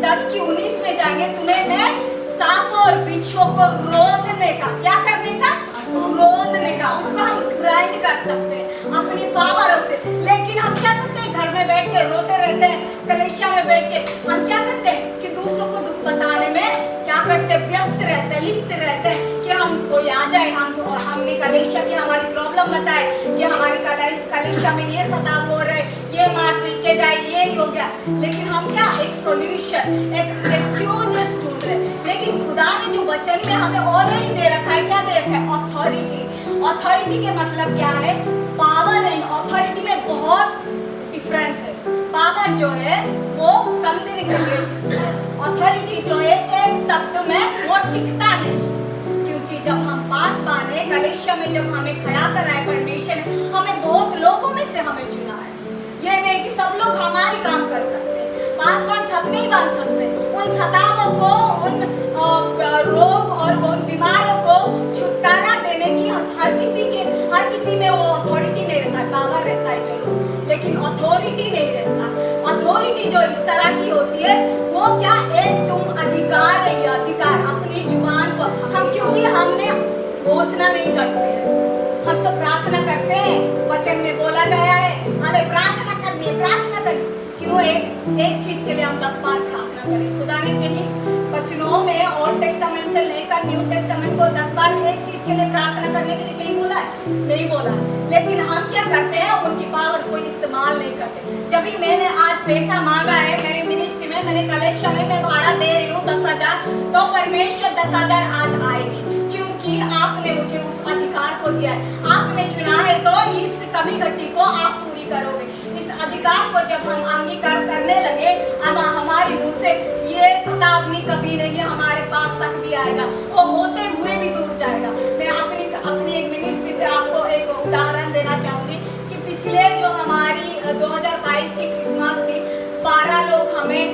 10 की 19 में जाएंगे, तुम्हें मैं सांप और बिच्छू को रोंदने का, क्या करने का, रोंदने का, उसको हम ग्राइंड कर सकते हैं अपनी पावरों से। लेकिन हम क्या करते हैं, घर में बैठ के रोते रहते हैं, कलीसिया में बैठ के हम क्या करते हैं कि दूसरों को दुख बताने में क्या करते हैं, व्यस्त रहते हैं, लिप्त रहते हैं कि हम कोई आ जाए, हमने कलीसिया की हमारी प्रॉब्लम बताए कि हमारी कलीसिया में ये सताव हो रहा है, ये मारपीट के गए, ये हो गया। लेकिन हम क्या एक सॉल्यूशन, एक एक्सक्यूजेस ढूंढ रहे हैं। लेकिन खुदा ने जो वचन में हमें ऑलरेडी दे रखा है, क्या दे रखा है, अथॉरिटी। अथॉरिटी के मतलब क्या है, पावर एंड अथॉरिटी में बहुत डिफरेंस है। पावर जो है वो कम दिन के लिए, अथॉरिटी जो है एक शब्द में वो टिकता नहीं। क्योंकि जब हम पास बाने कलीसिया में जब हमें खड़ा करा है परमेश्वर ने, हमें बहुत लोगों में से हमें चुना है। ये नहीं कि सब लोग हमारी काम कर सकते हैं, पासवर्ड सब नहीं बन सकते। उन सतावों को, उन रोग और उन बीमारों को छुटकारा देने की हर किसी में वो अथॉरिटी नहीं रहता है, पावर रहता है चलो, लेकिन अथॉरिटी नहीं रहता। अथॉरिटी जो इस तरह की होती है वो क्या, एक तुम अधिकार है, अधिकार अपनी जुबान को हम, क्योंकि हमने घोषणा नहीं करते, हम तो प्रार्थना करते हैं, वचन में बोला गया है हमें प्रार्थना करनी है, प्रार्थना करनी। क्यों एक चीज के लिए हम 10 बार प्रार्थना करें? खुदा ने कहीं वचनों में ओल्ड टेस्टामेंट से लेकर न्यू टेस्टामेंट को 10 बार एक चीज के लिए प्रार्थना करने के लिए कहीं बोला है? नहीं बोला। लेकिन हम क्या करते हैं, उनकी पावर को इस्तेमाल नहीं करते। जब भी मैंने आज पैसा मांगा है मेरे मिनिस्ट्री में, मैंने कलेक्शन में मैं भाड़ा दे रही हूँ 10,000, तो परमेश्वर 10,000 आज आएगी, क्योंकि आपने मुझे उस अधिकार को दिया है। आपने चुना है तो इस कमी घटी को आप पूरी करोगे। इस अधिकार को जब हम अंगीकार करने लगे, हमारे मुंह से ये सतावनी कभी नहीं हमारे पास तक भी आएगा, वो होते हुए भी दूर जाएगा। मैं अपनी एक मिनिस्ट्री से आपको एक उदाहरण देना चाहूंगी कि पिछले जो हमारी 2022 की क्रिसमस थी, 12 लोग हमें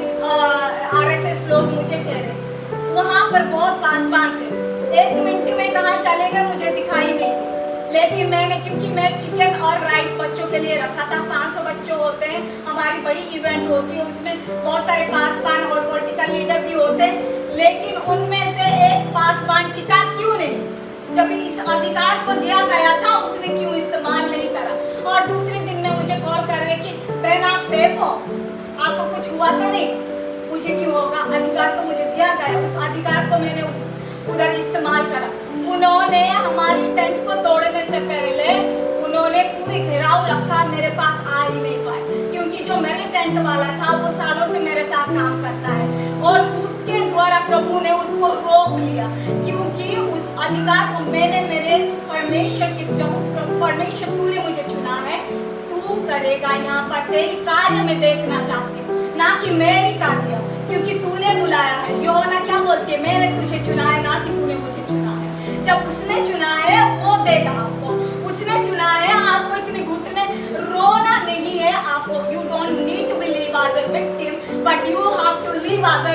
RSS लोग मुझे कह रहे, वहाँ पर बहुत पासवान थे, 1 मिनट में कहाँ चले गए मुझे दिखाई नहीं दी। लेकिन मैंने, क्योंकि मैं चिकन और राइस बच्चों के लिए रखा था, 500 बच्चों होते हैं, हमारी बड़ी इवेंट होती है, उसमें बहुत सारे पासवान और पॉलिटिकल लीडर भी होते हैं, लेकिन उनमें से एक पासवान टिका क्यों नहीं? जब इस अधिकार को दिया गया था उसने क्यों इस्तेमाल नहीं करा? और दूसरे दिन में मुझे कॉल कर रहे कि बहन आप सेफ हो, आपको कुछ हुआ तो नहीं? मुझे क्यों होगा, अधिकार तो मुझे दिया गया। उस अधिकार को मैंने उधर इस्तेमाल करा। उन्होंने हमारी टेंट को तोड़ने से पहले उन्होंने पूरी घेराव रखा, मेरे पास आ ही नहीं पाए, क्योंकि जो मेरे टेंट वाला था वो सालों से मेरे साथ काम करता है, और उसके द्वारा प्रभु ने उसको रोक लिया, क्योंकि उस अधिकार को मैंने मेरे परमेश्वर की, जब परमेश्वर तूने मुझे चुना है, तू करेगा यहाँ पर, तेरी कार्य में देखना चाहती हूँ, ना कि मेरी कार्य, क्योंकि तूने बुलाया है। यूहन्ना क्या बोलती है, मैंने तुझे चुना है, ना कि तूने मुझे चुना है। जब उसने चुना है वो देगा आपको, उसने चुना है, आपको इतनी घुटने रोना नहीं है आपको। You don't need to be live as a victim, but you have to live as a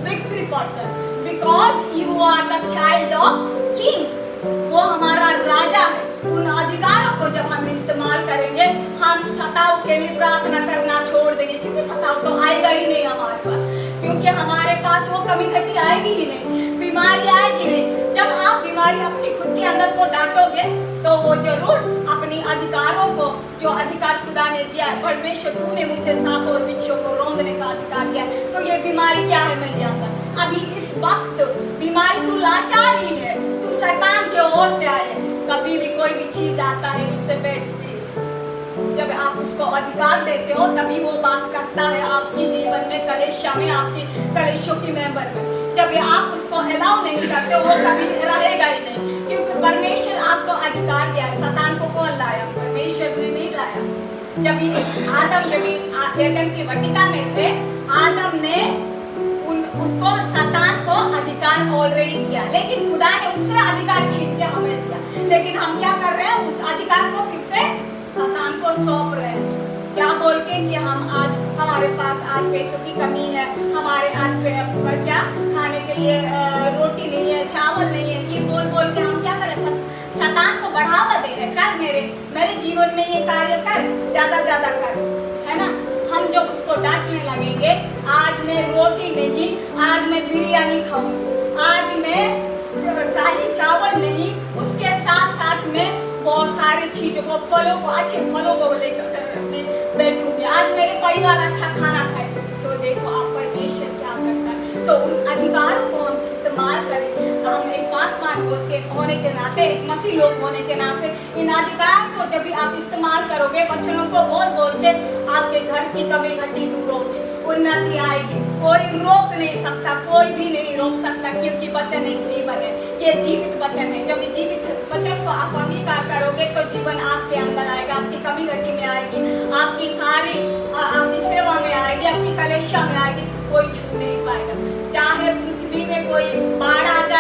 victory person, because you are the child of king. वो हमारा राजा है। उन अधिकारों को जब हम इस्तेमाल करेंगे, हम सताव के लिए प्रार्थना करना छोड़ देंगे, क्योंकि सताव तो आएगा ही नहीं हमारे पास, क्योंकि हमारे पास वो कमी घटी आएगी ही नहीं, बीमारी आएगी नहीं। जब आप बीमारी अपनी खुद के अंदर को डांटोगे तो वो जरूर अपनी अधिकारों को, जो अधिकार खुदा ने दिया है, परमेश्वर तूने मुझे सांप और बिच्छू को रोंदने का अधिकार दिया है, तो ये बीमारी क्या है मेरे अंदर? अभी इस वक्त बीमारी तू लाचार ही है, तू शैतान के ओर से आए। कभी भी कोई भी चीज आता है उससे बैठ से, जब आप उसको अधिकार देते हो तभी वो वास करता है आपके जीवन में, कलेशिया में, आपकी कलेशियों की मेंबर में। जब आप उसको अलाउ नहीं करते वो कभी रहेगा ही नहीं, क्योंकि परमेश्वर आपको अधिकार दिया है। शैतान को कौन लाया? परमेश्वर ने नहीं लाया। जब आदम जब एदन की वाटिका में थे, आदम ने उसको शैतान को अधिकार ऑलरेडी दिया, लेकिन खुदा ने उससे अधिकार छीन के हमें दिया। लेकिन हम क्या कर रहे हैं, उस अधिकार को फिर से शैतान को सौंप रहे हैं, क्या बोल के कि हम आज, हमारे पास आज पैसों की कमी है, हमारे आज पर क्या खाने के लिए रोटी नहीं है, चावल नहीं है, ये बोल बोल के हम क्या करें, शैतान को बढ़ावा दे रहे। कर मेरे जीवन में ये कार्य कर, ज्यादा कर, है ना। हम जब उसको डांटने लगेंगे, आज मैं रोटी नहीं, आज मैं बिरयानी खाऊंगी, आज मैं काली चावल नहीं, उसके साथ साथ में बहुत सारी चीजों को, फलों को, अच्छे फलों को लेकर मैं बैठूंगी, आज मेरे परिवार अच्छा खाना खाए। तो देखो आप परमेश्वर क्या करता है। तो उन अधिकारों को हम इस्तेमाल करें। हम एक पासवान होने के नाते, एक मसीह लोग होने के नाते, इन अधिकार को जब भी आप इस्तेमाल करोगे, वचनों को बोल के आपके घर की कमी घटी दूर होगी, उन्नति आएगी। कोई रोक नहीं सकता, कोई भी नहीं रोक सकता, क्योंकि वचन एक जीवन है, ये जीवित वचन है। जब जीवित वचन को आप अंगीकार करोगे तो जीवन आपके अंदर आएगा, आपकी कमी घटी में आएगी, आपकी सारी आपकी सेवा में आएगी, आपकी कलेशा में आएगी, कोई छू नहीं पाएगा। चाहे पृथ्वी में कोई बाढ़ आ जाए,